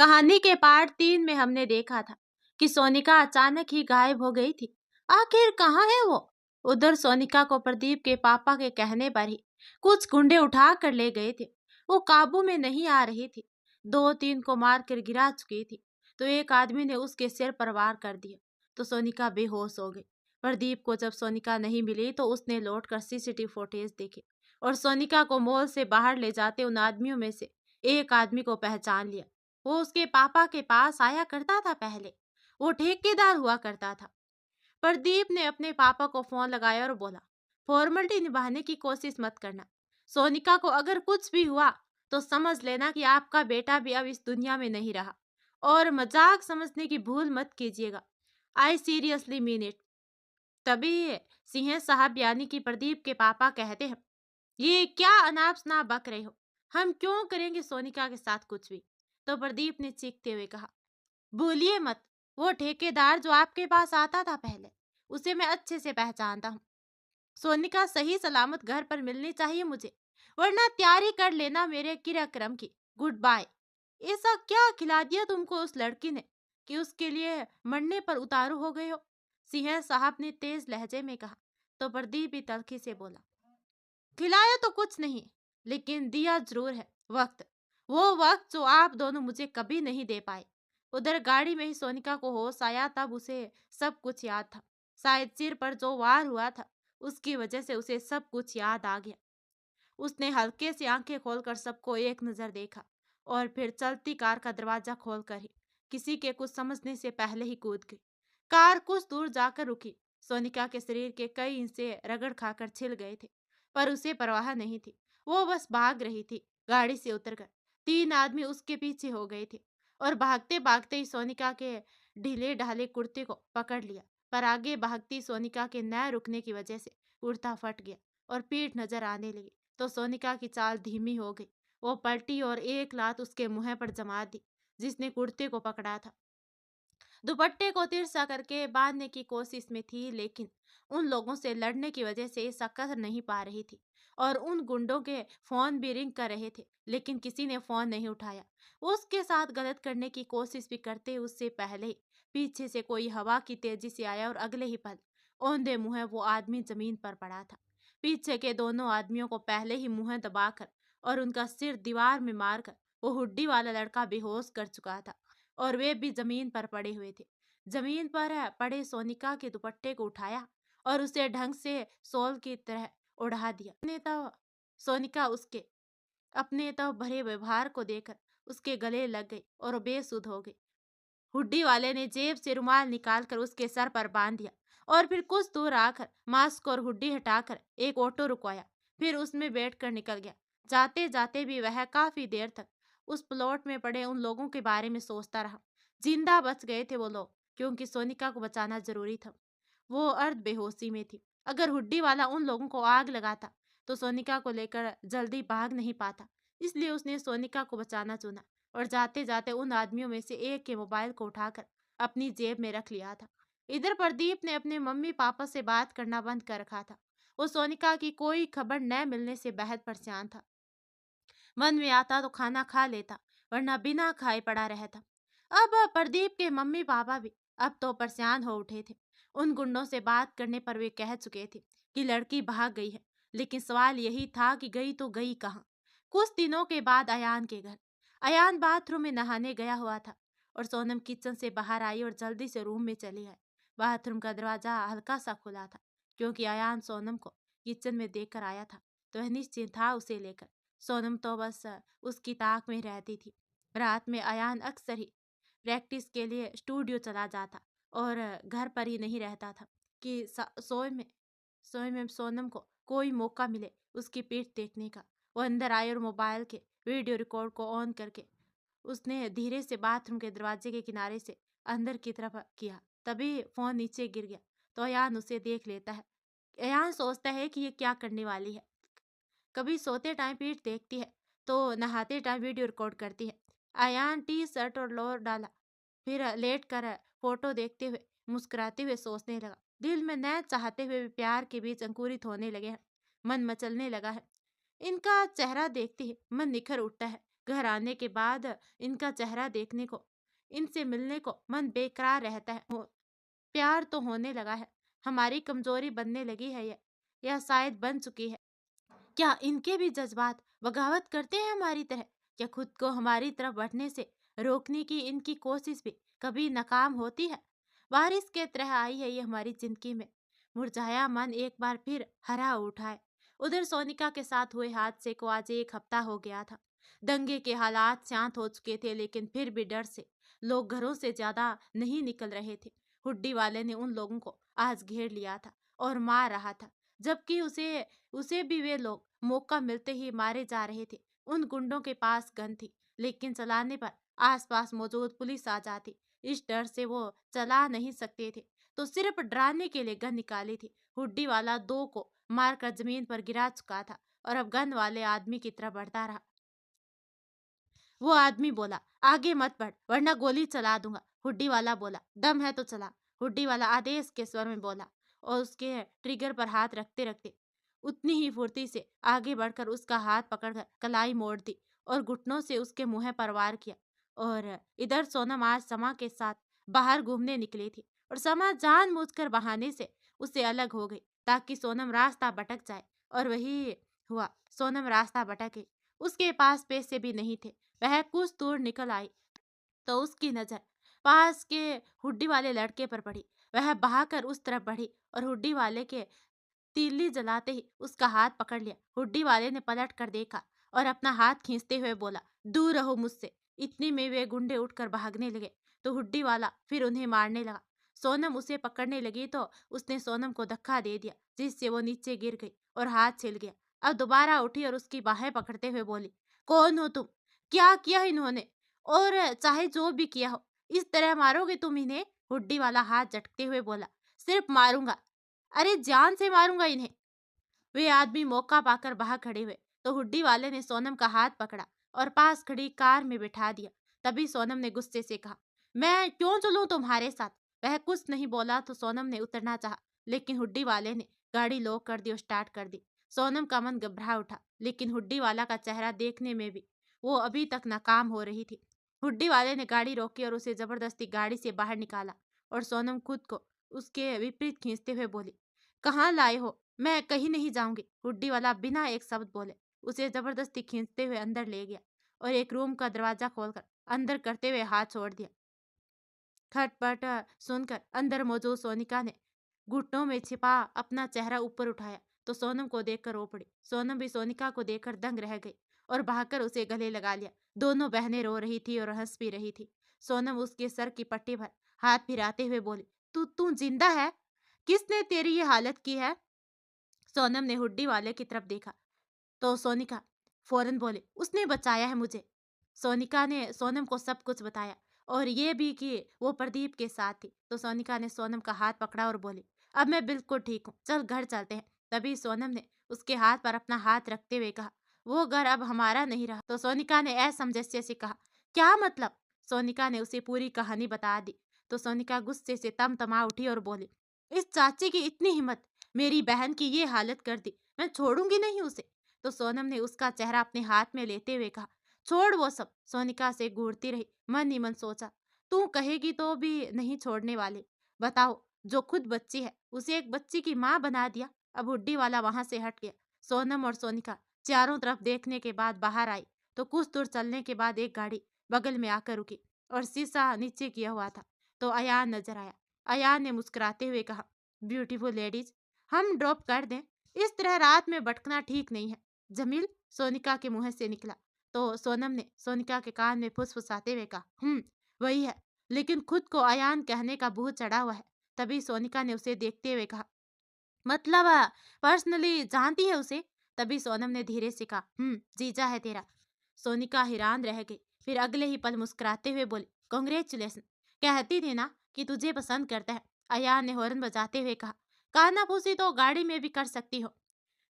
कहानी के पार्ट 3 में हमने देखा था कि सोनिका अचानक ही गायब हो गई थी। आखिर कहाँ है वो? उधर सोनिका को प्रदीप के पापा के कहने पर ही कुछ गुंडे उठा कर ले गए थे। वो काबू में नहीं आ रही थी। 2-3 को मार कर गिरा चुकी थी। तो एक आदमी ने उसके सिर पर वार कर दिया तो सोनिका बेहोश हो गई। प्रदीप को जब सोनिका नहीं मिली तो उसने लौट कर सीसीटीवी फुटेज देखे और सोनिका को मॉल से बाहर ले जाते उन आदमियों में से एक आदमी को पहचान लिया। वो उसके पापा के पास आया करता था पहले। वो ठेकेदार हुआ करता था। प्रदीप ने अपने पापा को फोन लगाया और बोला, फॉर्मेलिटी निभाने की कोशिश मत करना। सोनिका को अगर कुछ भी हुआ तो समझ लेना कि आपका बेटा भी अब इस दुनिया में नहीं रहा। और मजाक समझने की भूल मत कीजिएगा। I seriously mean it. तभी सिंह साहब यानी कि प्रदीप के पापा कहते हैं, ये क्या अनाप शनाप बक रहे हो? हम क्यों करेंगे सोनिका के साथ कुछ भी? तो प्रदीप ने चीखते हुए कहा, भूलिए मत, वो ठेकेदार जो आपके पास आता था पहले, उसे मैं अच्छे से पहचानता हूँ। सोनिका सही सलामत घर पर मिलनी चाहिए मुझे, वरना तैयारी कर लेना मेरे किराक्रम की। Goodbye. ऐसा क्या खिला दिया तुमको उस लड़की ने कि उसके लिए मरने पर उतारू हो गए हो? सिंह साहब ने तेज लहजे में कहा। तो प्रदीप भी तलखी से बोला, खिलाया तो कुछ नहीं, लेकिन दिया जरूर है वक्त। वो वक्त जो आप दोनों मुझे कभी नहीं दे पाए। उधर गाड़ी में ही सोनिका को होश आया, तब उसे सब कुछ याद था। शायद सिर पर जो वार हुआ था उसकी वजह से उसे सब कुछ याद आ गया। उसने हल्के से आंखें खोलकर सबको एक नजर देखा और फिर चलती कार का दरवाजा खोलकर ही किसी के कुछ समझने से पहले ही कूद गई। कार कुछ दूर जाकर रुकी। सोनिका के शरीर के कई हिस्से रगड़ खाकर छिल गए थे, पर उसे परवाह नहीं थी। वो बस भाग रही थी। गाड़ी से उतरकर 3 आदमी उसके पीछे हो गए थे और भागते भागते ही सोनिका के ढीले ढाले कुर्ते को पकड़ लिया। पर आगे भागती सोनिका के न रुकने की वजह से कुर्ता फट गया और पीठ नजर आने लगी। तो सोनिका की चाल धीमी हो गई। वो पलटी और एक लात उसके मुंह पर जमा दी जिसने कुर्ते को पकड़ा था। दुपट्टे को तिरछा करके बांधने की कोशिश में थी, लेकिन उन लोगों से लड़ने की वजह से ऐसा कर नहीं पा रही थी। और उन गुंडों के फोन भी रिंग कर रहे थे, लेकिन किसी ने फोन नहीं उठाया। उसके साथ गलत करने की कोशिश भी करते उससे पहले ही पीछे से कोई हवा की तेजी से आया और अगले ही पल औंधे मुंह वो आदमी जमीन पर पड़ा था। पीछे के दोनों आदमियों को पहले ही मुंह दबाकर और उनका सिर दीवार में मारकर वो हुड्डी वाला लड़का बेहोश कर चुका था और वे भी जमीन पर पड़े हुए थे। जमीन पर पड़े सोनिका के दुपट्टे को उठाया और उसे ढंग से सोल की तरह उड़ा दिया। ने तो सोनिका उसके अपने तो भरे व्यवहार को देखकर उसके गले लग गई और बेसुध हो गई। हुड्डी वाले ने जेब से रुमाल निकालकर उसके सर पर बांध दिया और फिर कुछ दूर आकर मास्क और हुड्डी हटाकर एक ऑटो रुकवाया। फिर उसमें बैठकर निकल गया। जाते जाते भी वह काफी देर तक उस प्लॉट में पड़े उन लोगों के बारे में सोचता रहा। जिंदा बच गए थे वो लोग क्योंकि सोनिका को बचाना जरूरी था। वो अर्ध बेहोशी में थी। अगर हुड्डी वाला उन लोगों को आग लगाता तो सोनिका को लेकर जल्दी भाग नहीं पाता, इसलिए उसने सोनिका को बचाना चुना और जाते जाते उन आदमियों में से एक के मोबाइल को उठाकर अपनी जेब में रख लिया था। इधर प्रदीप ने अपने मम्मी पापा से बात करना बंद कर रखा था। वो सोनिका की कोई खबर न मिलने से बेहद परेशान था। मन में आता तो खाना खा लेता, वरना बिना खाए पड़ा रहता। अब प्रदीप के मम्मी पापा भी अब तो परेशान हो उठे थे। उन गुंडों से बात करने पर वे कह चुके थे कि लड़की भाग गई है, लेकिन सवाल यही था कि गई तो गई कहाँ। कुछ दिनों के बाद अयान के घर। अयान बाथरूम में नहाने गया हुआ था और सोनम किचन से बाहर आई और जल्दी से रूम में चली आई। बाथरूम का दरवाजा हल्का सा खुला था क्योंकि अयान सोनम को किचन में देखकर आया था, तो वह निश्चिंत था उसे लेकर। सोनम तो बस उसकी ताक में रहती थी। रात में अयान अक्सर ही प्रैक्टिस के लिए स्टूडियो चला जाता और घर पर ही नहीं रहता था कि सोए में सोनम को कोई मौका मिले उसकी पीठ देखने का। वो अंदर आए और मोबाइल के वीडियो रिकॉर्ड को ऑन करके उसने धीरे से बाथरूम के दरवाजे के किनारे से अंदर की तरफ किया। तभी फोन नीचे गिर गया तो अयान उसे देख लेता है। अयान सोचता है कि ये क्या करने वाली है। कभी सोते टाइम पीठ देखती है तो नहाते टाइम वीडियो रिकॉर्ड करती है। अयान टी शर्ट और लोअर डाला, फिर लेट कर फोटो देखते हुए मुस्कुराते हुए सोचने लगा। दिल में न चाहते हुए भी प्यार के बीच अंकुरित होने लगे हैं। मन मचलने लगा है। इनका चेहरा देखते ही मन निखर उठता है। घर आने के बाद इनका चेहरा देखने को, इनसे मिलने को मन बेकरार रहता है। प्यार तो होने लगा है, हमारी कमजोरी बनने लगी है यह शायद बन चुकी है। क्या इनके भी जज्बात बगावत करते हैं हमारी तरह? क्या खुद को हमारी तरफ बढ़ने से रोकने की इनकी कोशिश भी कभी नाकाम होती है? बारिश के तरह आई है ये हमारी जिंदगी में, मुरझाया मन एक बार फिर हरा उठा है। उधर सोनिका के साथ हुए हादसे को आज 1 हफ्ता हो गया था। दंगे के हालात शांत हो चुके थे, लेकिन फिर भी डर से लोग घरों से ज्यादा नहीं निकल रहे थे। हुड्डी वाले ने उन लोगों को आज घेर लिया था और मार रहा था, जबकि उसे उसे भी वे लोग मौका मिलते ही मारे जा रहे थे। उन गुंडों के पास गन थी, लेकिन चलाने पर आसपास मौजूद पुलिस आ जाती। इस डर से वो चला नहीं सकते थे, तो सिर्फ डराने के लिए गन निकाली थी। हुड्डी वाला 2 को मारकर जमीन पर गिरा चुका था और अब गन वाले आदमी की तरफ बढ़ता रहा। वो आदमी बोला, आगे मत बढ़ वरना गोली चला दूंगा। हुड्डी वाला बोला, दम है तो चला। हुड्डी वाला आदेश के स्वर में बोला और उसके ट्रिगर पर हाथ रखते रखते उतनी ही फुर्ती से आगे बढ़कर उसका हाथ पकड़कर कलाई मोड़ दी और घुटनों से उसके मुंह पर वार किया। और इधर सोनम आज समा के साथ बाहर घूमने निकली थी और समा जानबूझकर बहाने से उससे अलग हो गई ताकि सोनम रास्ता भटक जाए। और वही हुआ, सोनम रास्ता भटके। उसके पास पैसे भी नहीं थे। वह कुछ दूर निकल आई तो उसकी नजर पास के हुड्डी वाले लड़के पर पड़ी। वह बहाकर उस तरफ बढ़ी और हुड्डी वाले के तीली जलाते ही उसका हाथ पकड़ लिया। हुड्डी वाले ने पलट कर देखा और अपना हाथ खींचते हुए बोला, दूर रहो मुझसे। इतनी में वे गुंडे उठकर भागने लगे तो हुड्डी वाला फिर उन्हें मारने लगा। सोनम उसे पकड़ने लगी तो उसने सोनम को धक्का दे दिया, जिससे वो नीचे गिर गई और हाथ छिल गया। अब दोबारा उठी और उसकी बाहें पकड़ते हुए बोली, कौन हो तुम? क्या किया इन्होंने? और चाहे जो भी किया हो, इस तरह मारोगे तुम इन्हें? हुड्डी वाला हाथ झटकते हुए बोला, सिर्फ मारूंगा, अरे जान से मारूंगा इन्हें। वे आदमी मौका पाकर बाहर खड़े हुए तो हुड्डी वाले ने सोनम का हाथ पकड़ा और पास खड़ी कार में बिठा दिया। तभी सोनम ने गुस्से से कहा, मैं क्यों चलूं तुम्हारे साथ? वह कुछ नहीं बोला तो सोनम ने उतरना चाहा, लेकिन हुड्डी वाले ने गाड़ी लॉक कर दी और स्टार्ट कर दी। सोनम का मन घबरा उठा, लेकिन हुड्डी वाला का चेहरा देखने में भी वो अभी तक नाकाम हो रही थी। हुड्डी वाले ने गाड़ी रोकी और उसे जबरदस्ती गाड़ी से बाहर निकाला और सोनम खुद को उसके विपरीत खींचते हुए बोली, कहाँ लाए हो? मैं कहीं नहीं जाऊंगी। हुड्डी वाला बिना एक शब्द बोले उसे जबरदस्ती खींचते हुए अंदर ले गया और एक रूम का दरवाजा खोलकर अंदर करते हुए हाथ छोड़ दिया। खटपट सुनकर अंदर मौजूद सोनिका ने घुटनों में छिपा अपना चेहरा ऊपर उठाया तो सोनम को देखकर रो पड़ी। सोनम भी सोनिका को देखकर दंग रह गई और भागकर उसे गले लगा लिया। दोनों बहनें रो रही थी और हंस भी रही थी। सोनम उसके सर की पट्टी भर हाथ फिराते हुए बोली, तू जिंदा है? किसने तेरी ये हालत की है? सोनम ने हुड्डी वाले की तरफ देखा तो सोनिका फौरन बोली, उसने बचाया है मुझे। सोनिका ने सोनम को सब कुछ बताया और ये भी कि वो प्रदीप के साथ थी। तो सोनिका ने सोनम का हाथ पकड़ा और बोली, अब मैं बिल्कुल ठीक हूँ, चल घर चलते हैं। तभी सोनम ने उसके हाथ पर अपना हाथ रखते हुए कहा, वो घर अब हमारा नहीं रहा। तो सोनिका ने असमंजस्य से कहा, क्या मतलब? सोनिका ने उसे पूरी कहानी बता दी तो सोनिका गुस्से से तमा उठी और बोली, इस चाची की इतनी हिम्मत, मेरी बहन की ये हालत कर दी, मैं छोड़ूंगी नहीं उसे। तो सोनम ने उसका चेहरा अपने हाथ में लेते हुए कहा, छोड़ वो सब। सोनिका से घूरती रही, मन ही मन सोचा, तू कहेगी तो भी नहीं छोड़ने वाले। बताओ, जो खुद बच्ची है उसे एक बच्ची की माँ बना दिया। अब हुड्डी वाला वहां से हट गया। सोनम और सोनिका चारों तरफ देखने के बाद बाहर आई तो कुछ दूर चलने के बाद एक गाड़ी बगल में आकर रुकी और शीशा नीचे किया हुआ था तो अयान नजर आया। अयान ने मुस्कुराते हुए कहा, ब्यूटीफुल लेडीज, हम ड्रॉप कर दें? इस तरह रात में भटकना ठीक नहीं है। जमील, सोनिका के मुंह से निकला तो सोनम ने सोनिका के कान में फुसफुसाते हुए कहा, वही है, लेकिन खुद को अयान कहने का भूत चढ़ा हुआ है। तभी सोनिका ने उसे देखते हुए कहा, मतलब पर्सनली जानती है उसे? तभी सोनम ने धीरे से कहा, जीजा है तेरा। सोनिका हैरान रह गई, फिर अगले ही पल मुस्कुराते हुए बोली, कांग्रेचुलेशन, कहती थी ना कि तुझे पसंद करता है। अयान ने हॉर्न बजाते हुए कहा, कानाफूसी तो गाड़ी में भी कर सकती हो।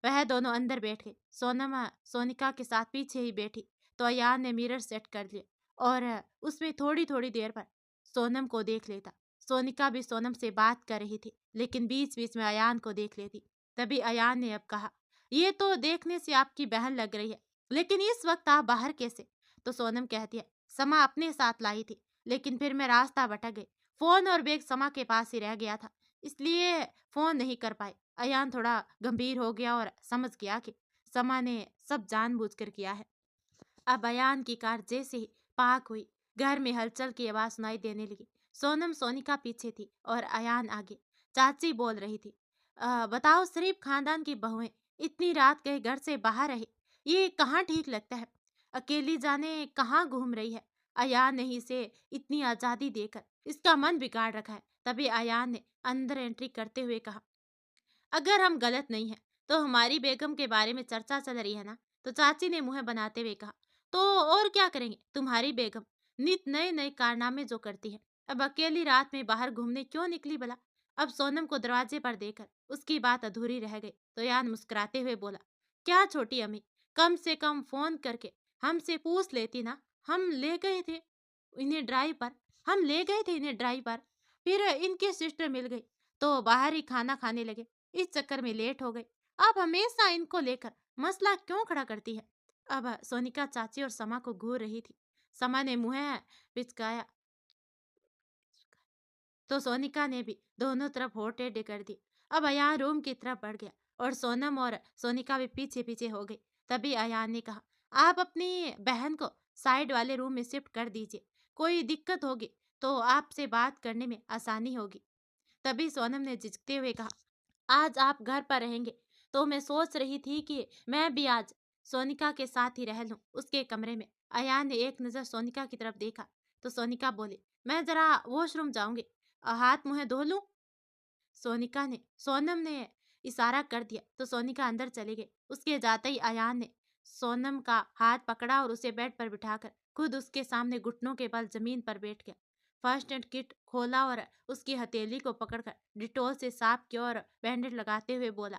वह दोनों अंदर बैठ गए। सोनम सोनिका के साथ पीछे ही बैठी तो अयान ने मिरर सेट कर लिया और उसमें थोड़ी थोड़ी देर पर सोनम को देख लेता। सोनिका भी सोनम से बात कर रही थी, लेकिन बीच बीच में अयान को देख लेती। तभी अयान ने अब कहा, ये तो देखने से आपकी बहन लग रही है, लेकिन इस वक्त आप बाहर कैसे? तो सोनम कहती है, समा अपने साथ लाई थी, लेकिन फिर मैं रास्ता भटक गई। फोन और बैग समा के पास ही रह गया था, इसलिए फोन नहीं कर पाए। अयान थोड़ा गंभीर हो गया और समझ गया कि समा ने सब जानबूझकर किया है। अब अयान की कार जैसे ही पार्क हुई, घर में हलचल की आवाज सुनाई देने लगी। सोनम सोनिका पीछे थी और अयान आगे। चाची बोल रही थी, बताओ शरीफ खानदान की बहुएं इतनी रात कहीं घर से बाहर रहे, ये कहाँ ठीक लगता है। अकेली जाने कहाँ घूम रही है। अयान ने इसे इतनी आजादी देकर इसका मन बिगाड़ रखा है। तभी अयान ने अंदर एंट्री करते हुए कहा, अगर हम गलत नहीं हैं, तो हमारी बेगम के बारे में चर्चा चल रही है ना। तो चाची ने मुंह बनाते हुए कहा, तो और क्या करेंगे, तुम्हारी बेगम नित नए नए कारनामे जो करती है। अब अकेली रात में बाहर घूमने क्यों निकली भला। अब सोनम को दरवाजे पर देखकर उसकी बात अधूरी रह गई, तो यान मुस्कुराते हुए बोला, क्या छोटी अम्मी, कम से कम फोन करके हमसे पूछ लेती ना। हम ले गए थे इन्हें ड्राइव पर हम ले गए थे इन्हें ड्राइव पर। फिर इनकी सिस्टर मिल गई, तो बाहर ही खाना खाने लगे। इस चक्कर में लेट हो गई। आप हमेशा इनको लेकर मसला क्यों खड़ा करती है। अब सोनिका चाची और समा को घूर रही थी। समा ने मुंह पिचकाया तो सोनिका ने भी दोनों तरफ होठ टेढ़े कर दी। अब अयान रूम की तरफ बढ़ गया और सोनम और सोनिका भी पीछे पीछे हो गई। तभी अयान ने कहा, आप अपनी बहन को साइड वाले रूम में शिफ्ट कर दीजिए, कोई दिक्कत होगी तो आपसे बात करने में आसानी होगी। तभी सोनम ने झिझकते हुए कहा, आज आप घर पर रहेंगे तो मैं सोच रही थी कि मैं भी आज सोनिका के साथ ही रह लूं उसके कमरे में। अयान ने एक नजर सोनिका की तरफ देखा तो सोनिका बोली, मैं जरा वॉशरूम जाऊंगी, हाथ मुंह धो लूं। सोनम ने इशारा कर दिया तो सोनिका अंदर चली गई। उसके जाते ही अयान ने सोनम का हाथ पकड़ा और उसे बेड पर बिठाकर खुद उसके सामने घुटनों के बल जमीन पर बैठ गया। फर्स्ट एड किट खोला और उसकी हथेली को पकड़कर डिटोल से साफ किया और बैंडेज लगाते हुए बोला,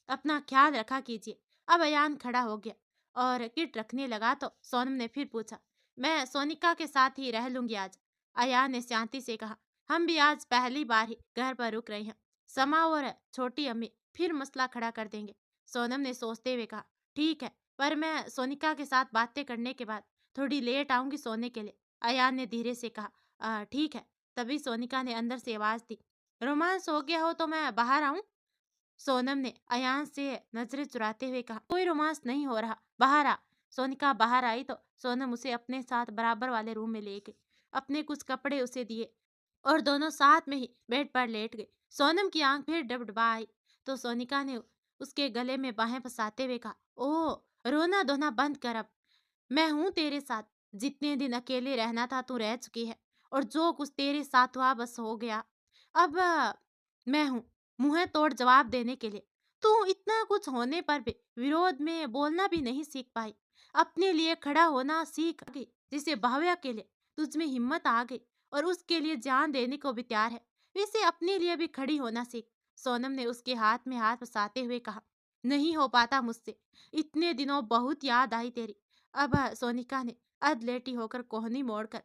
अपना ख्याल रखा कीजिए। अब अयान खड़ा हो गया और किट रखने लगा तो सोनम ने फिर पूछा, मैं सोनिका के साथ ही रह लूंगी आज। अयान ने शांति से कहा, हम भी आज पहली बार ही घर पर रुक रहे हैं, समा और छोटी अम्मी फिर मसला खड़ा कर देंगे। सोनम ने सोचते हुए कहा, ठीक है, पर मैं सोनिका के साथ बातें करने के बाद थोड़ी लेट आऊंगी सोने के लिए। अयान ने धीरे से कहा, ठीक है। तभी सोनिका ने अंदर से आवाज दी, रोमांस हो गया हो तो मैं बाहर आऊं। सोनम ने अयान से नजरें चुराते हुए कहा, कोई रोमांस नहीं हो रहा, बाहर आ। सोनिका बाहर आई तो सोनम उसे अपने साथ बराबर वाले रूम में ले गई। अपने कुछ कपड़े उसे दिए और दोनों साथ में ही बेड पर लेट गए। सोनम की आंख फिर डबडबा आई तो सोनिका ने उसके गले में बाहें फंसाते हुए कहा, ओ रोना धोना बंद कर अब, मैं हूं तेरे साथ। जितने दिन अकेले रहना था तू रह चुकी है, और जो कुछ तेरे साथ हुआ बस हो गया। अब मैं हूं मुंह तोड़ जवाब देने के लिए। तू इतना कुछ होने पर भी विरोध में बोलना भी नहीं सीख पाई। अपने लिए खड़ा होना सीख गई, जिसे भाव्या के लिए तुझ में हिम्मत आ गई और उसके लिए जान देने को भी तैयार है, वैसे अपने लिए भी खड़ी होना सीख। सोनम ने उसके हाथ में हाथ फंसाते हुए कहा, नहीं हो पाता मुझसे, इतने दिनों बहुत याद आई तेरी। अब सोनिका ने अधलेटी होकर कोहनी मोड़कर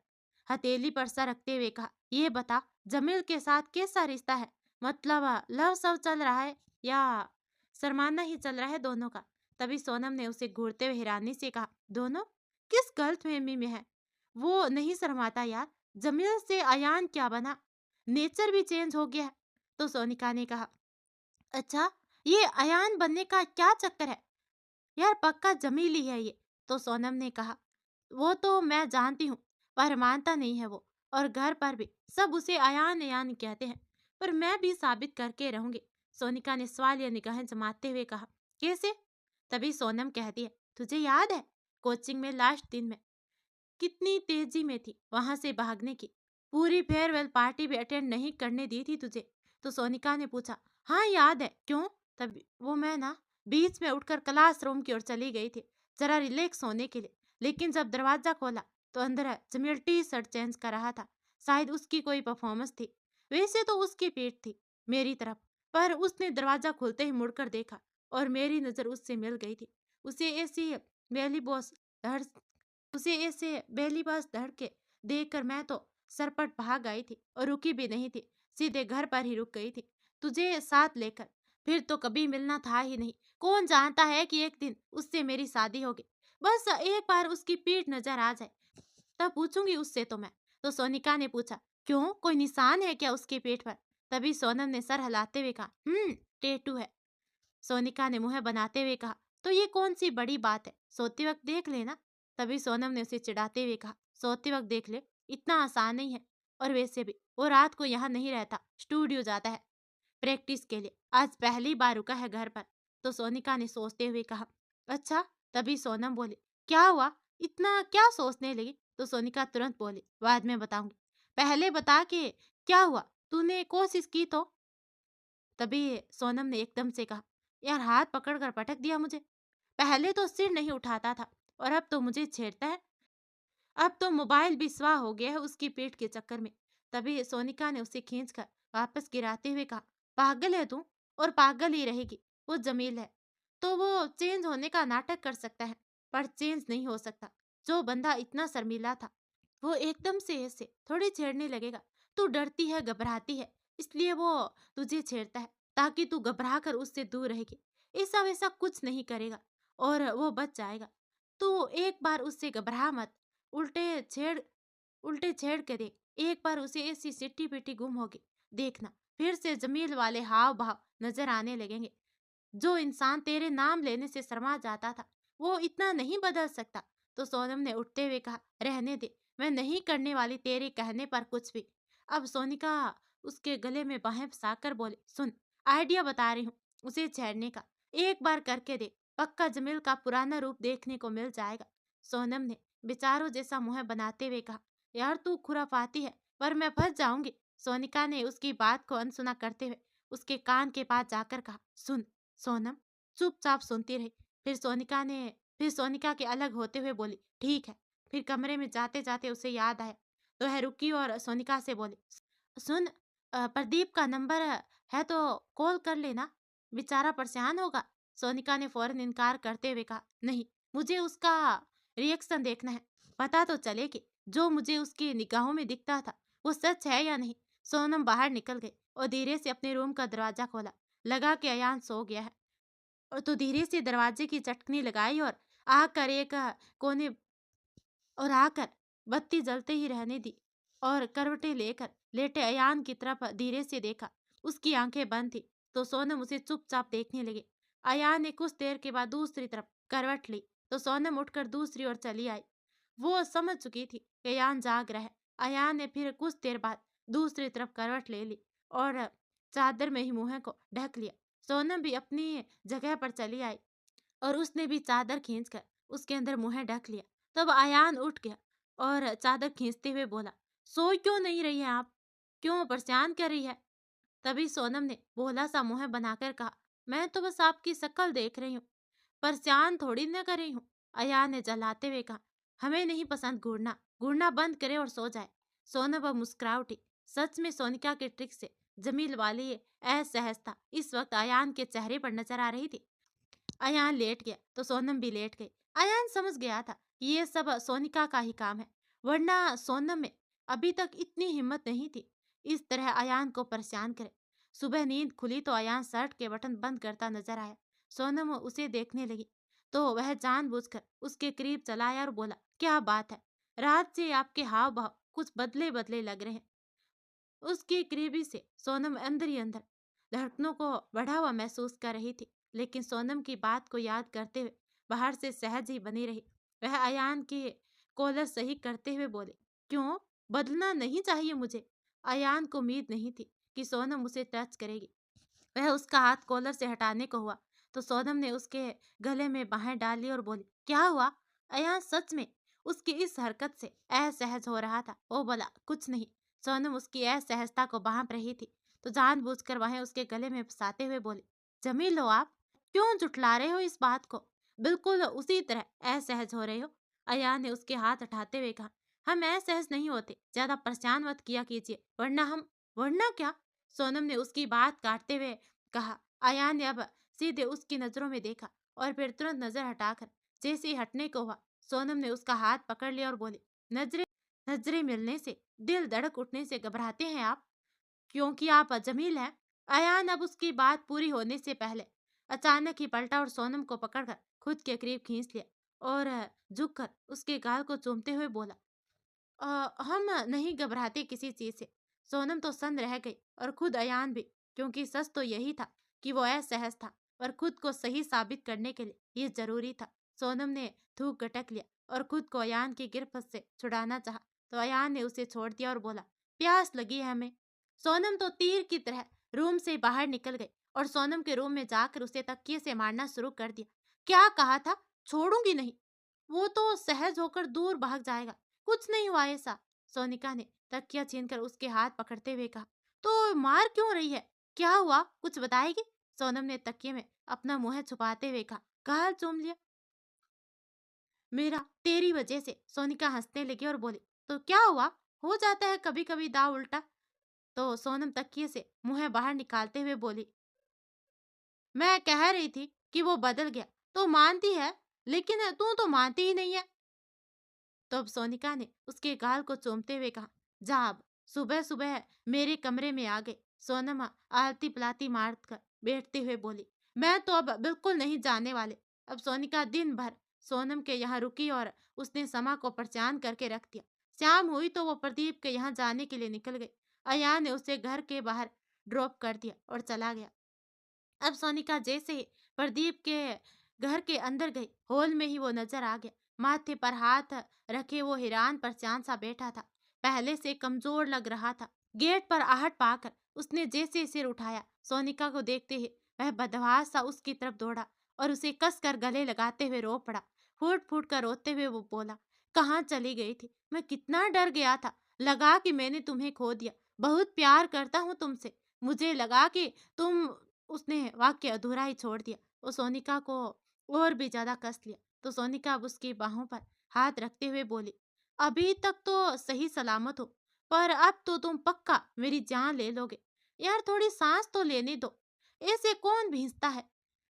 हथेली पर सर रखते हुए कहा, ये बता, जमील के साथ कैसा रिश्ता है। मतलब लव सब चल रहा है या शर्माना ही चल रहा है दोनों का। तभी सोनम ने उसे घूरते हुए हैरानी से कहा, दोनों किस गलतफहमी में है। वो नहीं शर्माता यार, जमील से अयान क्या बना, नेचर भी चेंज हो गया है। तो सोनिका ने कहा, अच्छा, ये अयान बनने का क्या चक्कर है यार, पक्का जमील ही है ये। तो सोनम ने कहा, वो तो मैं जानती हूँ, पर मानता नहीं है वो, और घर पर भी सब उसे अयान अयान कहते हैं, पर मैं भी साबित करके रहूंगी। सोनिका ने सवालिया निगाहें जमाते हुए कहा, कैसे। तभी सोनम कहती है, तुझे याद है कोचिंग में लास्ट दिन में कितनी तेजी में थी वहां से भागने की, पूरी फेयरवेल पार्टी भी अटेंड नहीं करने दी थी तुझे। तो सोनिका ने पूछा, हाँ याद है, क्यों। तभी वो मैं ना बीच में उठकर क्लासरूम की ओर चली गई थी जरा रिलैक्स होने के लिए, लेकिन जब दरवाजा खोला तो अंदर जमील टी शर्ट चेंज कर रहा था। शायद उसकी कोई परफॉर्मेंस थी। वैसे तो उसकी पीठ थी मेरी तरफ, पर उसने दरवाजा खोलते ही मुड़कर देखा और मेरी नजर उससे मिल गई थी। उसे ऐसी बेली बॉस उसे ऐसे बेलीबाज धड़ के देखकर मैं तो सरपट भाग आई थी और रुकी भी नहीं थी, सीधे घर पर ही रुक गई थी तुझे साथ लेकर। फिर तो कभी मिलना था ही नहीं, कौन जानता है कि एक दिन उससे मेरी शादी होगी। बस एक बार उसकी पीठ नजर आ जाए, तब पूछूंगी उससे तो मैं। तो सोनिका ने पूछा, क्यों, कोई निशान है क्या उसकी पीठ पर? तभी सोनम ने सर हिलाते हुए कहा, टेटू है। सोनिका ने मुंह बनाते हुए कहा, तो ये कौन सी बड़ी बात है, सोते वक्त देख लेना। तभी सोनम ने उसे चिढ़ाते हुए कहा, सोते वक्त देख ले, इतना आसान नहीं है। और वैसे भी वो रात को यहाँ नहीं रहता, स्टूडियो जाता है प्रैक्टिस के लिए, आज पहली बार रुका है घर पर। तो सोनिका ने सोचते हुए कहा, अच्छा। तभी सोनम बोली, क्या हुआ, इतना क्या सोचने लगी? तो सोनिका तुरंत बोली, बाद में बताऊंगी, पहले बता के क्या हुआ, तूने कोशिश की तो? तभी सोनम ने एकदम से कहा, यार हाथ पकड़कर पटक दिया मुझे, पहले तो सिर नहीं उठाता था और अब तो मुझे छेड़ता है, अब तो मोबाइल भी स्वाह हो गया है उसकी पीठ के चक्कर में। तभी सोनिका ने उसे खींचकर वापस गिराते हुए कहा, पागल है तू, और पागल ही रहेगी। वो जमील है तो वो चेंज होने का नाटक कर सकता है, पर चेंज नहीं हो सकता। जो बंदा इतना शर्मीला था वो एकदम से ऐसे थोड़ी छेड़ने लगेगा। तू डरती है, घबराती है, इसलिए वो तुझे छेड़ता है ताकि तू घबरा कर उससे दूर रहेगी। ऐसा वैसा कुछ नहीं करेगा और वो बच जाएगा। तू एक बार उससे घबरा मत, उल्टे छेड़ उल्टे छेड़ के देख, एक बार उसे ऐसी सिट्टी पिट्टी गुम होगी, देखना फिर से जमील वाले हाव भाव नजर आने लगेंगे। जो इंसान तेरे नाम लेने से शर्मा जाता था वो इतना नहीं बदल सकता। तो सोनम ने उठते हुए कहा, रहने दे, मैं नहीं करने वाली तेरे कहने पर कुछ भी। अब सोनिका उसके गले में बाहें फंसाकर बोले, सुन, आइडिया बता रही हूँ उसे छेड़ने का, एक बार करके दे, पक्का जमील का पुराना रूप देखने को मिल जाएगा। सोनम ने बेचारों जैसा मुंह बनाते हुए कहा, यार तू खुराफाती है, पर मैं फंस जाऊंगी। सोनिका ने उसकी बात को अनसुना करते हुए उसके कान के पास जाकर कहा, सुन। सोनम चुपचाप सुनती रही। फिर सोनिका के अलग होते हुए बोली, ठीक है। फिर कमरे में जाते जाते उसे याद आया तो वह रुकी और सोनिका से बोली, सुन, प्रदीप का नंबर है तो कॉल कर लेना, बेचारा परेशान होगा। सोनिका ने फौरन इनकार करते हुए कहा, नहीं, मुझे उसका रिएक्शन देखना है, पता तो चले कि जो मुझे उसकी निगाहों में दिखता था वो सच है या नहीं। सोनम बाहर निकल गई और धीरे से अपने रूम का दरवाजा खोला। लगा कि अयान सो गया है, और तो धीरे से दरवाजे की चटकनी लगाई और आकर एक कोने और आकर बत्ती जलते ही रहने दी और करवटें लेकर लेटे अयान की तरफ धीरे से देखा। उसकी आंखें बंद थी तो सोनम उसे चुपचाप देखने लगी। अयान ने कुछ देर के बाद दूसरी तरफ करवट ली तो सोनम उठकर दूसरी ओर चली आई। वो समझ चुकी थी कि अयान जाग रहा है। अयान ने फिर कुछ देर बाद दूसरी तरफ करवट ले ली और चादर में ही मुंह को ढक लिया। सोनम भी अपनी जगह पर चली आई और उसने भी चादर खींचकर उसके अंदर मुंह ढक लिया। तब अयान उठ गया और चादर खींचते हुए बोला, सो क्यों नहीं रही है आप, क्यों परेशान कर रही है? तभी सोनम ने भोला सा मुंह बनाकर कहा, मैं तो बस आपकी शक्ल देख रही हूँ, परेशान थोड़ी न कर रही हूँ। अयान ने जलाते हुए कहा, हमें नहीं पसंद घूरना, घूरना बंद करे और सो जाए। सोनम अब मुस्कुरा उठी। सच में सोनिका के ट्रिक से जमील वाली ये असहजता इस वक्त अयान के चेहरे पर नजर आ रही थी। अयान लेट गया तो सोनम भी लेट गई। अयान समझ गया था कि ये सब सोनिका का ही काम है, वरना सोनम में अभी तक इतनी हिम्मत नहीं थी इस तरह अयान को परेशान करे। सुबह नींद खुली तो अयान शर्ट के बटन बंद करता नजर आया। सोनम उसे देखने लगी तो वह जानबूझकर उसके करीब चला आया और बोला, क्या बात है, रात से आपके हाव भाव कुछ बदले बदले लग रहे हैं। उसकी करीबी से सोनम अंदर ही अंदर धड़कनों को बढ़ा हुआ महसूस कर रही थी, लेकिन सोनम की बात को याद करते हुए बाहर से सहज ही बनी रही। वह अयान के कॉलर सही करते हुए बोले, क्यों, बदलना नहीं चाहिए मुझे। अयान को उम्मीद नहीं थी कि सोनम उसे टच करेगी। वह उसका हाथ कॉलर से हटाने को हुआ तो सोनम ने उसके गले में बाहें डाली और बोली, क्या हुआ? अयान सच में उसकी इस हरकत से असहज हो रहा था। वो बोला, कुछ नहीं। सोनम उसकी असहजता को भांप रही थी तो जानबूझकर वह उसके गले में फंसाते हुए बोली, जमील हो आप, क्यों जुटला रहे हो इस बात को, बिल्कुल उसी तरह असहज हो रहे हो। अयान ने उसके हाथ हटाते हुए कहा, हम असहज नहीं होते, ज्यादा परेशान मत किया कीजिए, वरना क्या? सोनम ने उसकी बात काटते हुए कहा। अयान ने अब सीधे उसकी नजरों में देखा और फिर तुरंत नजर हटाकर जैसे ही हटने को हुआ, सोनम ने उसका हाथ पकड़ लिया और बोली, नजरें नजरें मिलने से, दिल धड़क उठने से घबराते हैं आप, क्योंकि आप जमील हैं। अयान अब उसकी बात पूरी होने से पहले अचानक ही पलटा और सोनम को पकड़कर खुद के करीब खींच लिया और झुककर उसके गाल को चूमते हुए बोला, हम नहीं घबराते किसी चीज से। सोनम तो सन्न रह गई और खुद अयान भी, क्योंकि सच तो यही था कि वो असहज था और खुद को सही साबित करने के लिए ये जरूरी था। सोनम ने थूक गटक लिया और खुद को अयान की गिरफ्त से छुड़ाना चाहा, तो अयान ने उसे छोड़ दिया और बोला, प्यास लगी है हमें। सोनम तो तीर की तरह रूम से बाहर निकल गई और सोनम के रूम में जाकर उसे तकिए से मारना शुरू कर दिया। क्या कहा था, छोड़ूंगी नहीं, वो तो सहज होकर दूर भाग जाएगा, कुछ नहीं हुआ ऐसा। सोनिका ने तकिया छीनकर उसके हाथ पकड़ते हुए कहा, तो मार क्यों रही है, क्या हुआ, कुछ बताएगी? सोनम ने तकिए में अपना मुंह छुपाते हुए कहा, गाल चूम लिया मेरा तेरी वजह से। सोनिका हंसने लगी और बोली, तो क्या हुआ, हो जाता है कभी कभी दाव उल्टा। तो सोनम तकिए से मुंह बाहर निकालते हुए बोली, मैं कह रही थी कि वो बदल गया, तो मानती है, लेकिन तू तो मानती ही नहीं है। तो अब सोनिका ने उसके गाल को चूमते हुए कहा, जा अब सुबह सुबह मेरे कमरे में आ गए। सोनमा आलती पलाती मार कर बैठते हुए बोली, मैं तो अब बिल्कुल नहीं जाने वाले। अब सोनिका दिन भर सोनम के यहाँ रुकी और उसने समा को परेशान करके रख दिया। शाम हुई तो वो प्रदीप के यहाँ जाने के लिए निकल गई। अया ने उसे घर के बाहर ड्रॉप कर दिया और चला गया। अब सोनिका जैसे ही प्रदीप के घर के अंदर गई, हॉल में ही वो नजर आ गया। माथे पर हाथ रखे वो हैरान परेशान सा बैठा था, पहले से कमजोर लग रहा था। गेट पर आहट पाकर उसने जैसे सिर उठाया, सोनिका को देखते ही वह बदहवास सा उसकी तरफ दौड़ा और उसे कसकर गले लगाते हुए रो पड़ा। फूट फूट कर रोते हुए वो बोला, कहाँ चली गई थी, मैं कितना डर गया था, लगा कि मैंने तुम्हें खो दिया, बहुत प्यार करता हूँ तुमसे, मुझे लगा कि तुम। उसने वाक्य अधूरा ही छोड़ दिया। वो सोनिका को और भी ज्यादा कस लिया, तो सोनिका अब उसकी बाहों पर हाथ रखते हुए बोली, अभी तक तो सही सलामत हो, पर अब तो तुम पक्का मेरी जान ले लोगे। यार थोड़ी सांस तो लेने दो, ऐसे कौन भींचता है,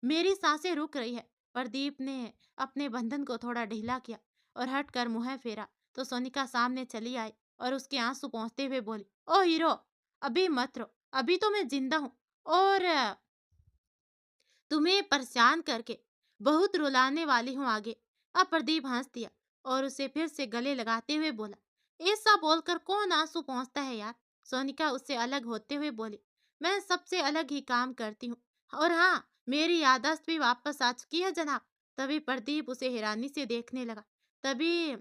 मेरी सांसें रुक रही है। प्रदीप ने अपने बंधन को थोड़ा ढीला किया और हट कर मुंह फेरा, तो सोनिका सामने चली आई और उसके आंसू पहुंचते हुए बोली, ओ हीरो, अभी मत रो, अभी तो मैं जिंदा हूँ और तुम्हें परेशान करके बहुत रुलाने वाली हूँ आगे। अब प्रदीप हंस दिया और उसे फिर से गले लगाते हुए बोला, ऐसा बोलकर कौन आंसू पहुंचता है यार। सोनिका उससे अलग होते हुए बोली, मैं सबसे अलग ही काम करती हूँ, और हाँ, मेरी याददाश्त भी वापस आ चुकी है जनाब। तभी प्रदीप उसे हैरानी से देखने लगा। तभी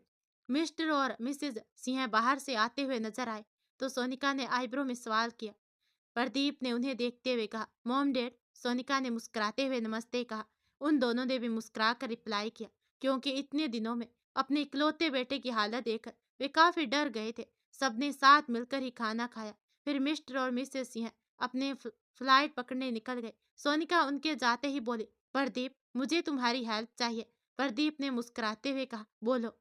मिस्टर और मिसेज सिंह बाहर से आते हुए नजर आए, तो सोनिका ने आईब्रो में सवाल किया। प्रदीप ने उन्हें देखते हुए कहा, मॉम डैड। सोनिका ने मुस्कुराते हुए नमस्ते कहा। उन दोनों ने भी मुस्कुरा कर रिप्लाई किया, क्योंकि इतने दिनों में अपने इकलौते बेटे की हालत देखकर वे काफी डर गए थे। सबने साथ मिलकर ही खाना खाया। फिर मिस्टर और मिसेस सिंह अपने फ्लाइट पकड़ने निकल गए। सोनिका उनके जाते ही बोली, प्रदीप, मुझे तुम्हारी हेल्प चाहिए। प्रदीप ने मुस्कुराते हुए कहा, बोलो।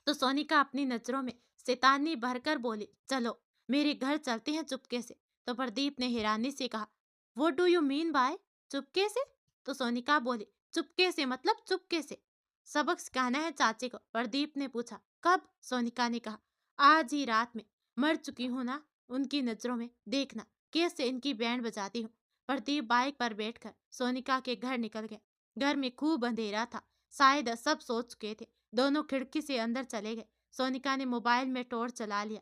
तो सोनिका अपनी नजरों में शैतानी भरकर बोली, चलो मेरे घर चलते हैं चुपके से। तो प्रदीप ने हैरानी से कहा, what do you mean by चुपके से? तो सोनिका बोली, चुपके से मतलब चुपके से, सबक सिखाना है चाची को। प्रदीप ने पूछा, कब? सोनिका ने कहा, आज ही रात में। मर चुकी हूं ना उनकी नजरों में, देखना कैसे इनकी बैंड बजाती हूँ। प्रदीप बाइक पर बैठकर सोनिका के घर निकल गया। घर में खूब अंधेरा था, शायद सब सो चुके थे। दोनों खिड़की से अंदर चले गए। सोनिका ने मोबाइल में टॉर्च चला लिया।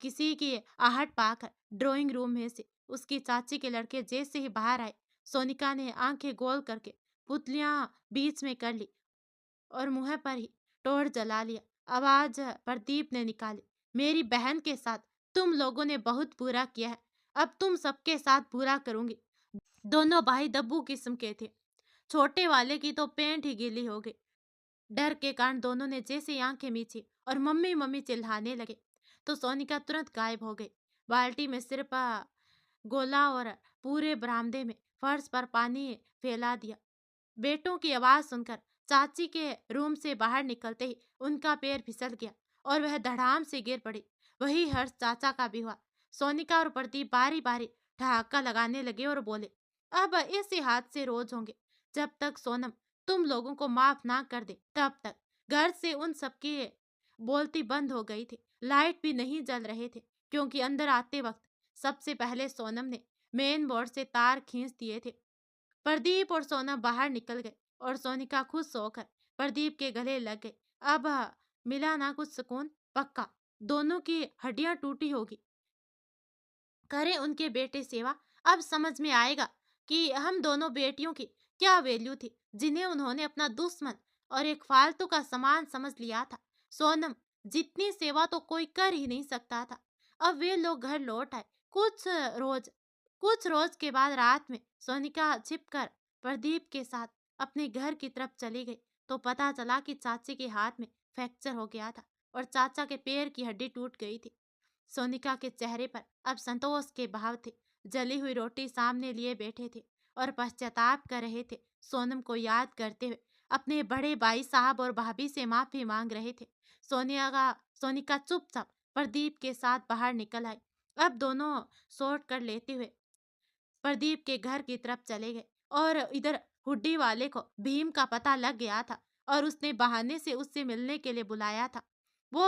किसी की आहट पाकर ड्राइंग रूम में से उसकी चाची के लड़के जैसे ही बाहर आए, सोनिका ने आंखें गोल करके पुतलियां बीच में कर ली और मुंह पर ही टॉर्च जला लिया। आवाज प्रदीप ने निकाली, मेरी बहन के साथ तुम लोगों ने बहुत बुरा किया है, अब तुम सबके साथ बुरा करूंगी। दोनों भाई दब्बू किस्म के थे, छोटे वाले की तो पेंट ही गीली हो गई। डर के कारण दोनों ने जैसे आंखें मीची और मम्मी मम्मी चिल्लाने लगे, तो सोनिका तुरंत गायब हो गई। बाल्टी में सिर्फ गोला और पूरे बरामदे में फर्श पर पानी फैला दिया। बेटों की आवाज सुनकर चाची के रूम से बाहर निकलते ही उनका पैर फिसल गया और वह धड़ाम से गिर पड़ी। वही हर्ष चाचा का भी हुआ। सोनिका और प्रदीप बारी बारी ठहाका लगाने लगे और बोले, अब ऐसे हादसे रोज होंगे, जब तक सोनम तुम लोगों को माफ ना कर दे तब तक। घर से उन सबकी बोलती बंद हो गई थी, लाइट भी नहीं जल रहे थे, क्योंकि अंदर आते वक्त सबसे पहले सोनम ने मेन बोर्ड से तार खींच दिए थे। प्रदीप और सोनम बाहर निकल गए और सोनिका खुश होकर प्रदीप के गले लग गई। अब मिला ना कुछ सुकून, पक्का दोनों की हड्डियां टूटी होगी। करें उनके बेटे सेवा। अब समझ में आएगा कि हम दोनों बेटियों की क्या वैल्यू थी, जिन्हें उन्होंने अपना दुश्मन और एक फालतू का सामान समझ लिया था। सोनम जितनी सेवा तो कोई कर ही नहीं सकता था। अब वे लोग घर लौट आए। रोज कुछ रोज के बाद रात में सोनिका छिपकर प्रदीप के साथ अपने घर की तरफ चली गई तो पता चला कि चाची के हाथ में फ्रैक्चर हो गया था और चाचा के पैर की हड्डी टूट गई थी। सोनिका के चेहरे पर अब संतोष के भाव थे। जली हुई रोटी सामने लिए बैठे थे और पश्चाताप कर रहे थे। सोनम को याद करते हुए अपने बड़े भाई साहब और भाभी से माफी मांग रहे थे। सोनिका चुपचाप प्रदीप के साथ बाहर निकल आई। अब दोनों शॉर्ट कर लेते हुए प्रदीप के घर की तरफ चले गए और इधर हुड्डी वाले को भीम का पता लग गया था और उसने बहाने से उससे मिलने के लिए बुलाया था। वो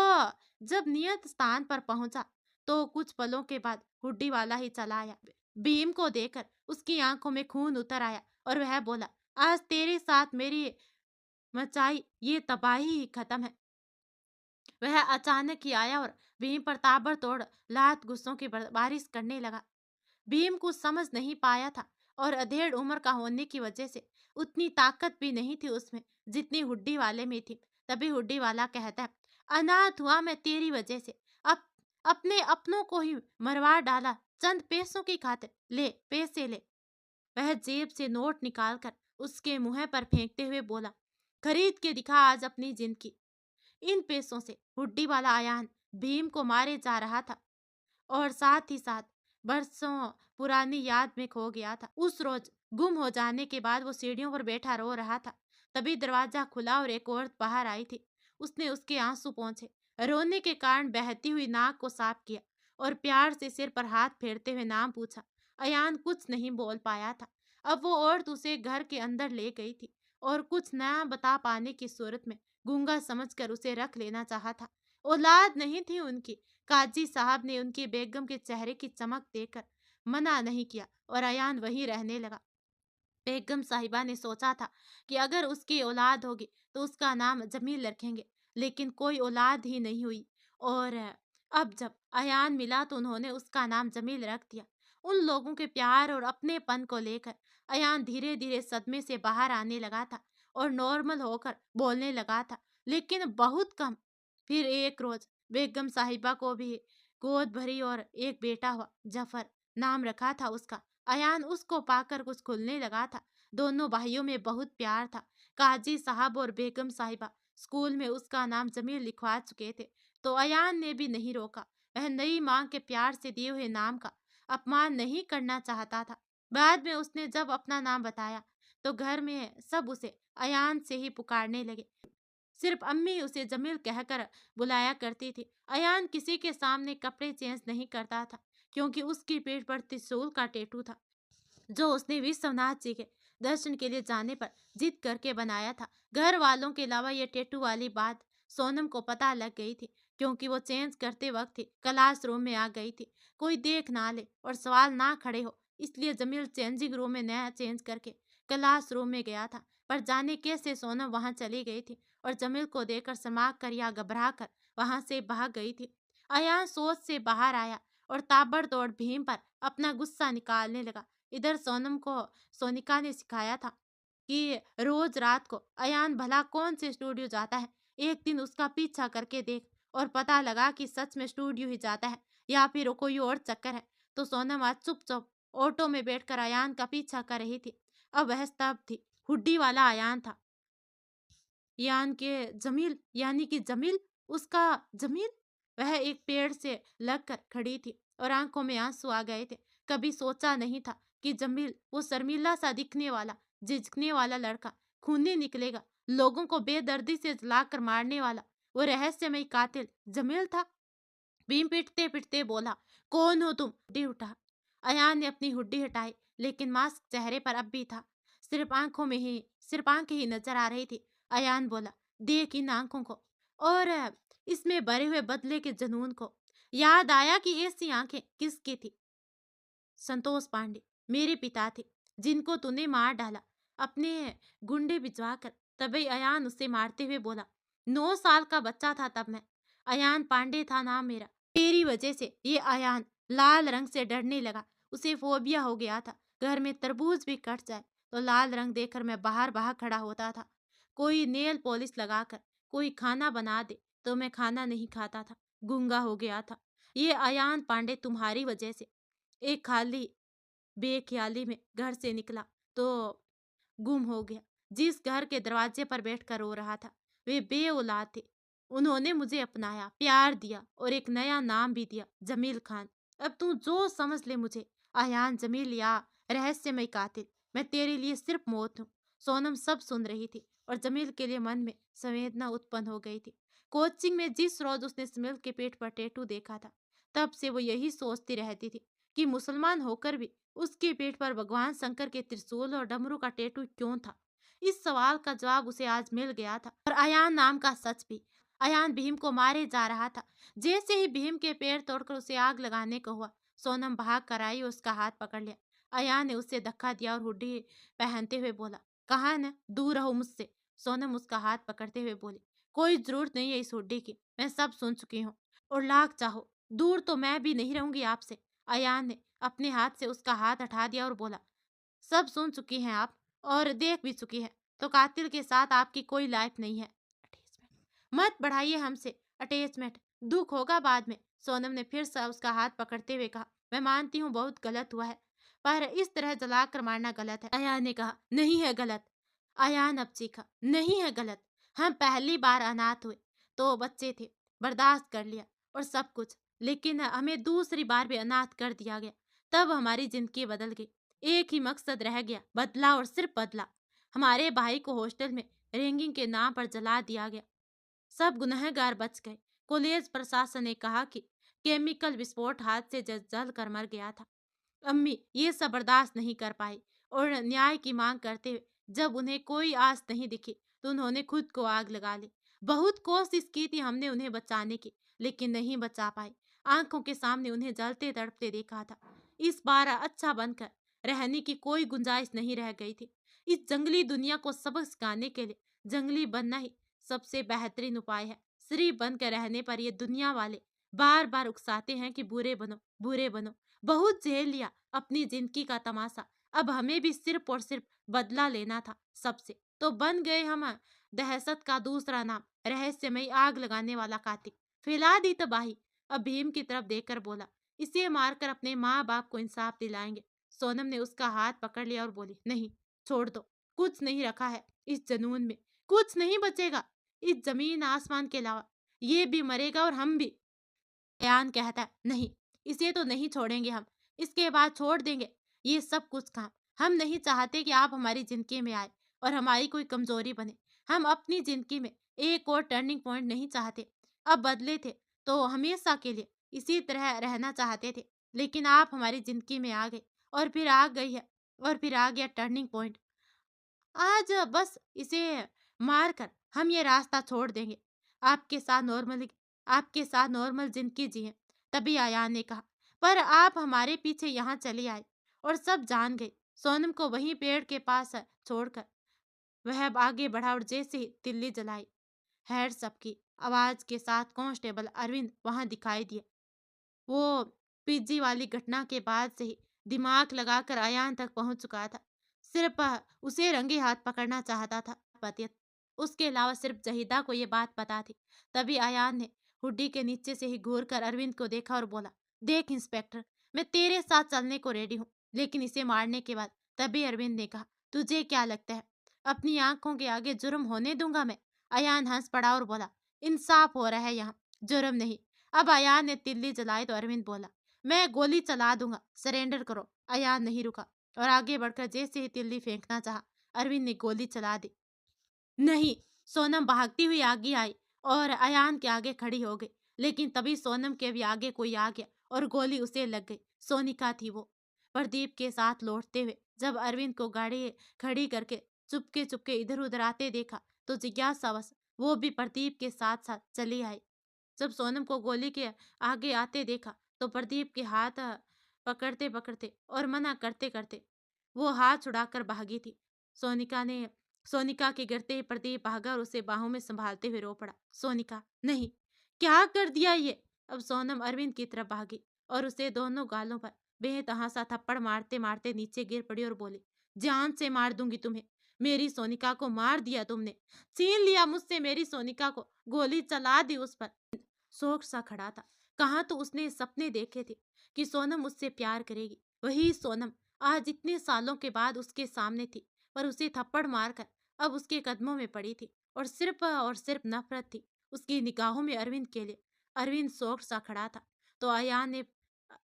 जब नियत स्थान पर पहुंचा तो कुछ पलों के बाद हुड्डी वाला ही चला आया। भीम को देखकर उसकी आंखों में खून उतर आया और वह बोला, आज तेरे साथ मेरी मचाई ये तबाही ही खत्म है। वह अचानक ही आया और भीम पर ताबड़तोड़ लात गुस्सों की बारिश करने लगा। भीम कुछ समझ नहीं पाया था और अधेड़ उम्र का होने की वजह से उतनी ताकत भी नहीं थी उसमें जितनी हुड्डी वाले में थी। तभी हुड्डी वाला कहता है, अनाथ हुआ मैं तेरी वजह से। अब अपने अपनों को ही मरवा डाला चंद पैसों की खातिर। ले पैसे ले। वह जेब से नोट निकालकर उसके मुंह पर फेंकते हुए बोला, खरीद के दिखा आज अपनी जिंदगी। इन पैसों से हुड्डी वाला आयान भीम को मारे जा रहा था और साथ ही साथ बरसों पुरानी याद में खो गया था। उस रोज गुम हो जाने के बाद वो सीढ़ियों पर बैठा रो रहा था। तभी दरवाजा खुला और एक औरत बाहर आई थी। उसने उसके आंसू पोंछे, रोने के कारण बहती हुई नाक को साफ किया और प्यार से सिर पर हाथ फेरते हुए नाम पूछा। अयान कुछ नहीं बोल पाया था। अब वो औरत उसे घर के अंदर ले गई थी और कुछ नया बता पाने की सूरत में गूंगा समझकर उसे रख लेना चाहा था। औलाद नहीं थी उनकी। काजी साहब ने उनकी बेगम के चेहरे की चमक देखकर मना नहीं किया और अयान वहीं रहने लगा। बेगम साहिबा ने सोचा था कि अगर उसकी औलाद होगी तो उसका नाम जमील रखेंगे, लेकिन कोई औलाद ही नहीं हुई और अब जब अयान मिला तो उन्होंने उसका नाम जमील रख दिया। उन लोगों के प्यार और अपनेपन को लेकर अयान धीरे धीरे सदमे से बाहर आने लगा था और नॉर्मल होकर बोलने लगा था, लेकिन बहुत कम। फिर एक रोज बेगम साहिबा को भी गोद भरी और एक बेटा हुआ, जफर नाम रखा था उसका। अयान उसको पाकर कुछ खुलने लगा था। दोनों भाइयों में बहुत प्यार था। काजी साहब और बेगम साहिबा स्कूल में उसका नाम जमील लिखवा चुके थे तो अयान ने भी नहीं रोका। वह नई मां के प्यार से दिए हुए नाम का अपमान नहीं करना चाहता था। बाद में उसने जब अपना नाम बताया तो घर में सब उसे अयान से ही पुकारने लगे। सिर्फ अम्मी उसे जमील कहकर बुलाया करती थी। अयान किसी के सामने कपड़े चेंज नहीं करता था क्योंकि उसकी पीठ पर त्रिशूल का टैटू था जो उसने विश्वनाथ जी के दर्शन के लिए जाने पर जिद करके बनाया था। घर वालों के अलावा ये टैटू वाली बात सोनम को पता लग गई थी क्योंकि वो चेंज करते वक्त ही क्लासरूम में आ गई थी। कोई देख ना ले और सवाल ना खड़े हो, इसलिए जमील चेंजिंग रूम में नया चेंज करके क्लासरूम में गया था। पर जाने कैसे सोनम वहां चली गई थी और जमील को देखकर समाग कर या घबरा कर वहां से भाग गई थी। अयान सोच से बाहर आया और ताबड़तोड़ भीम पर अपना गुस्सा निकालने लगा। इधर सोनम को सोनिका ने सिखाया था कि रोज रात को अयान भला कौन से स्टूडियो जाता है। एक दिन उसका पीछा करके देख और पता लगा कि सच में स्टूडियो ही जाता है या फिर कोई और चक्कर है। तो सोनम आज चुपचाप ऑटो में बैठकर अयान का पीछा कर रही थी। अब वह तब थी हुड्डी वाला अयान था। यान के जमील यानी कि जमील, उसका जमील। वह एक पेड़ से लगकर खड़ी थी और आंखों में आंसू आ गए थे। कभी सोचा नहीं था कि जमील वो शर्मीला सा दिखने वाला झिझकने वाला लड़का खूनी निकलेगा। लोगों को बेदर्दी से जलाकर मारने वाला वो रहस्यमय कातिल जमील था। भीम पिटते पिटते बोला, कौन हो तुम? हुड्डी उठा। अयान ने अपनी हुड्डी हटाई लेकिन मास्क चेहरे पर अब भी था। सिर्फ आंखें ही नजर आ रही थी। अयान बोला, देख इन आंखों को और इसमें भरे हुए बदले के जुनून को। याद आया कि ऐसी आंखें किसकी थी? संतोष पांडे मेरे पिता थे जिनको तूने मार डाला। अपने गुंडे भिजवा कर तभी अयान उसे मारते हुए बोला, 9 साल का बच्चा था तब मैं। अयान पांडे था नाम मेरा। तेरी वजह से ये अयान लाल रंग से डरने लगा। उसे फोबिया हो गया था। घर में तरबूज भी कट जाए तो लाल रंग देखकर मैं बाहर बाहर खड़ा होता था। कोई नेल पॉलिश लगाकर कोई खाना बना दे तो मैं खाना नहीं खाता था। गूंगा हो गया था। ये अयान पांडे तुम्हारी वजह से। एक खाली बेख्याली में घर से निकला तो गुम हो गया। जिस घर के दरवाजे पर बैठकर रो रहा था वे बे औलाद थे। उन्होंने मुझे अपनाया, प्यार दिया और एक नया नाम भी दिया, जमील खान। अब तू जो समझ ले मुझे, अयान जमील या रहस्यमय कातिल, मैं तेरे लिए सिर्फ मौत हूँ। सोनम सब सुन रही थी और जमील के लिए मन में संवेदना उत्पन्न हो गई थी। कोचिंग में जिस रोज उसने स्मिल के पेट पर टैटू देखा था तब से वो यही सोचती रहती थी कि मुसलमान होकर भी उसके पेट पर भगवान शंकर के त्रिशूल और डमरू का टैटू क्यों था। इस सवाल का जवाब उसे आज मिल गया था। और अयान नाम का सच भी। अयान भीम को मारे जा रहा था। जैसे ही भीम के पैर तोड़कर उसे आग लगाने को हुआ, सोनम भाग कर आई और उसका हाथ पकड़ लिया। अयान ने उसे धक्का दिया और हुड्डी पहनते हुए बोला, कहा न दूर रहो मुझसे। सोनम उसका हाथ पकड़ते हुए बोली, कोई जरूरत नहीं है इस हुड्डी की, मैं सब सुन चुकी हूँ और लाख चाहो दूर तो मैं भी नहीं रहूंगी आपसे। अयान ने अपने हाथ से उसका हाथ हटा दिया और बोला, सब सुन चुकी हैं आप और देख भी चुकी हैं, तो कातिल के साथ आपकी कोई लाइफ नहीं है। अटैचमेंट मत बढ़ाइए हमसे। अटैचमेंट दुख होगा बाद में। सोनम ने फिर से उसका हाथ पकड़ते हुए कहा, मैं मानती हूँ बहुत गलत हुआ है, पर इस तरह जलाकर मारना गलत है। अयान ने कहा, नहीं है गलत। अयान अब चीखा, नहीं है गलत। हम पहली बार अनाथ हुए तो बच्चे थे, बर्दाश्त कर लिया और सब कुछ, लेकिन हमें दूसरी बार भी अनाथ कर दिया गया। तब हमारी जिंदगी बदल गई। एक ही मकसद रह गया, बदला और सिर्फ बदला। हमारे भाई को हॉस्टल में रैंगिंग के नाम पर जला दिया गया। सब गुनहगार बच गए। कॉलेज प्रशासन ने कहा कि केमिकल विस्फोट हाथ से जल कर मर गया था। अम्मी ये सब बर्दाश्त नहीं कर पाई और न्याय की मांग करते हुए जब उन्हें कोई आस नहीं दिखी तो उन्होंने खुद को आग लगा ली। बहुत कोशिश की थी हमने उन्हें बचाने की, लेकिन नहीं बचा पाई। आंखों के सामने उन्हें जलते तड़पते देखा था। इस बार अच्छा बनकर रहने की कोई गुंजाइश नहीं रह गई थी। इस जंगली दुनिया को सबक सिखाने के लिए जंगली बनना ही सबसे बेहतरीन उपाय है। सिर्फ बनकर रहने पर ये दुनिया वाले बार बार उकसाते हैं कि बुरे बनो, बुरे बनो। बहुत झेल लिया अपनी जिंदगी का तमाशा। अब हमें भी सिर्फ और सिर्फ बदला लेना था सबसे, तो बन गए हम दहशत का दूसरा नाम, रहस्यमय आग लगाने वाला कातिल। फैला दी तबाही। अब भीम की तरफ देखकर बोला, इसे मारकर अपने माँ बाप को इंसाफ दिलाएंगे। सोनम ने उसका हाथ पकड़ लिया और बोली, नहीं, छोड़ दो। कुछ नहीं रखा है इस जनून में, कुछ नहीं बचेगा इस जमीन आसमान के अलावा। ये भी मरेगा और हम भी। अयान कहता है, नहीं, इसे तो नहीं छोड़ेंगे हम। इसके बाद छोड़ देंगे ये सब कुछ काम। हम नहीं चाहते कि आप हमारी जिंदगी में आए और हमारी कोई कमजोरी बने। हम अपनी जिंदगी में एक और टर्निंग पॉइंट नहीं चाहते। अब बदले थे तो हमेशा के लिए इसी तरह रहना चाहते थे, लेकिन आप हमारी जिंदगी में आ गए और फिर आ गई है और फिर आ गया टर्निंग पॉइंट। आज बस इसे मारकर हम ये रास्ता छोड़ देंगे। आपके साथ नॉर्मली आपके साथ नॉर्मल जिंदगी जिए। तभी आयान ने कहा, पर आप हमारे पीछे यहाँ चले आए और सब जान गए। सोनम को वहीं पेड़ के पास छोड़कर वह अब आगे बढ़ा और जैसे ही तिल्ली जलाई, हैर सबकी आवाज के साथ कांस्टेबल अरविंद वहां दिखाई दिया। वो पिज्जी वाली घटना के बाद से ही दिमाग लगाकर अयान तक पहुंच चुका था। सिर्फ उसे रंगे हाथ पकड़ना चाहता था पतियत। उसके अलावा सिर्फ जहीदा को ये बात पता थी। तभी अयान ने हुड्डी के नीचे से ही घूर कर अरविंद को देखा और बोला, देख इंस्पेक्टर, मैं तेरे साथ चलने को रेडी हूँ, लेकिन इसे मारने के बाद। तभी अरविंद ने कहा, तुझे क्या लगता है अपनी आंखों के आगे जुर्म होने दूंगा मैं? अयान हंस पड़ा और बोला, इंसाफ हो रहा है यहाँ, जुर्म नहीं। अब अयान ने तिल्ली जलाई तो अरविंद बोला, मैं गोली चला दूंगा, सरेंडर करो। अयान नहीं रुका और आगे बढ़कर जैसे ही तिल्ली फेंकना चाहा, अरविंद ने गोली चला दी। नहीं। सोनम भागती हुई आगे आई और अयान के आगे खड़ी हो गई, लेकिन तभी सोनम के भी आगे कोई आ गया और गोली उसे लग गई। सोनिका थी वो। प्रदीप के साथ लौटते हुए जब अरविंद को गाड़ी खड़ी करके चुपके चुपके इधर उधर आते देखा तो जिज्ञासावश वो भी प्रदीप के साथ साथ चली आई। जब सोनम को गोली के आगे आते देखा तो प्रदीप के हाथ पकड़ते पकड़ते और मना करते करते वो हाथ छुड़ाकर भागी थी। सोनिका ने सोनिका के गिरते ही प्रदीप भागा और उसे बाहों में संभालते हुए रो पड़ा। सोनिका, नहीं, क्या कर दिया ये? अब सोनम अरविंद की तरफ भागी और उसे दोनों गालों पर बेतहासा थप्पड़ मारते मारते नीचे गिर पड़ी और बोली, जान से मार दूंगी तुम्हें। मेरी सोनिका को मार दिया तुमने, छीन लिया मुझसे मेरी सोनिका को, गोली चला दी उस पर। शोक सा खड़ा था। कहाँ तो उसने सपने देखे थे कि सोनम उससे प्यार करेगी। वही सोनम आज इतने सालों के बाद उसके सामने थी, पर उसे थप्पड़ मारकर अब उसके कदमों में पड़ी थी और सिर्फ नफरत थी उसकी निगाहों में अरविंद के लिए। अरविंद शोक सा खड़ा था तो अयान ने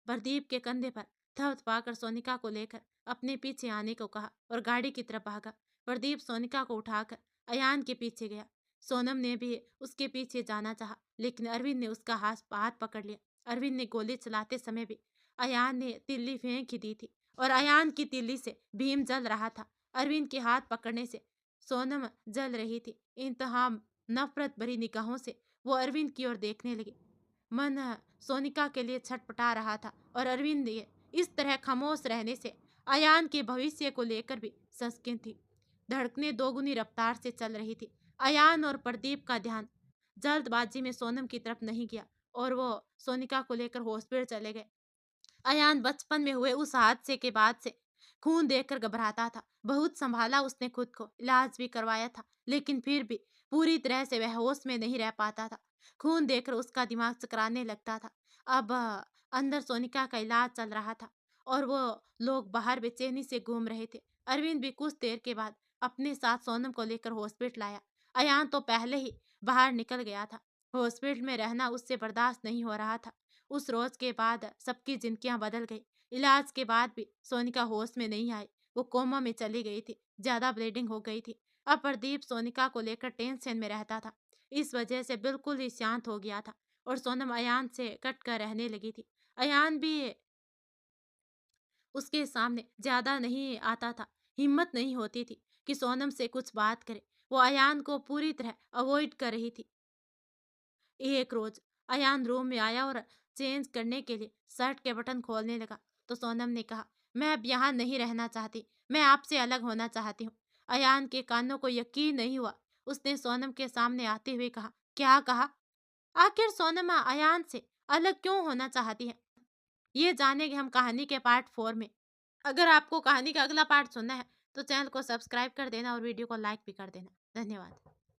प्रदीप के कंधे पर थपथपाकर सोनिका को लेकर अपने पीछे आने को कहा और गाड़ी की तरफ भागा। प्रदीप सोनिका को उठाकर अयान के पीछे गया। सोनम ने भी उसके पीछे जाना चाहा, लेकिन अरविंद ने उसका हाथ पकड़ लिया। अरविंद ने गोली चलाते समय भी अयान ने तिल्ली फेंक ही दी थी और अयान की तिल्ली से भीम जल रहा था। अरविंद के हाथ पकड़ने से सोनम जल रही थी। इंतहा नफरत भरी निगाहों से वो अरविंद की ओर देखने लगी। मन सोनिका के लिए छटपटा रहा था और अरविंद ये इस तरह खामोश रहने से अयान के भविष्य को लेकर भी सशंकित थी। धड़कनें दोगुनी रफ्तार से चल रही थी। अयान और प्रदीप का ध्यान जल्दबाजी में सोनम की तरफ नहीं गया और वो सोनिका को लेकर हॉस्पिटल चले गए। अयान बचपन में हुए उस हादसे के बाद से खून देखकर घबराता था। बहुत संभाला उसने खुद को, इलाज भी करवाया था, लेकिन फिर भी पूरी तरह से वह होश में नहीं रह पाता था। खून देखकर उसका दिमाग चकराने लगता था। अब अंदर सोनिका का इलाज चल रहा था और वो लोग बाहर बेचैनी से घूम रहे थे। अरविंद भी कुछ देर के बाद अपने साथ सोनम को लेकर हॉस्पिटल आया। अयान तो पहले ही बाहर निकल गया था। हॉस्पिटल में रहना उससे बर्दाश्त नहीं हो रहा था। उस रोज के बाद सबकी जिंदगियां बदल गई। इलाज के बाद भी सोनिका होश में नहीं आई। वो कोमा में चली गई थी, ज्यादा ब्लीडिंग हो गई थी। अब प्रदीप सोनिका को लेकर टेंशन में रहता था। इस वजह से बिल्कुल ही शांत हो गया था और सोनम अयान से कट कर रहने लगी थी। अयान भी उसके सामने ज्यादा नहीं आता था। हिम्मत नहीं होती थी कि सोनम से कुछ बात करे। वो अयान को पूरी तरह अवॉइड कर रही थी। एक रोज अयान रूम में आया और चेंज करने के लिए शर्ट के बटन खोलने लगा तो सोनम ने कहा, मैं अब यहाँ नहीं रहना चाहती, मैं आपसे अलग होना चाहती हूँ। अयान के कानों को यकीन नहीं हुआ। उसने सोनम के सामने आते हुए कहा, क्या कहा? आखिर सोनम अयान से अलग क्यों होना चाहती है? ये जानेंगे हम कहानी के पार्ट 4 में। अगर आपको कहानी का अगला पार्ट सुनना है तो चैनल को सब्सक्राइब कर देना और वीडियो को लाइक भी कर देना। धन्यवाद।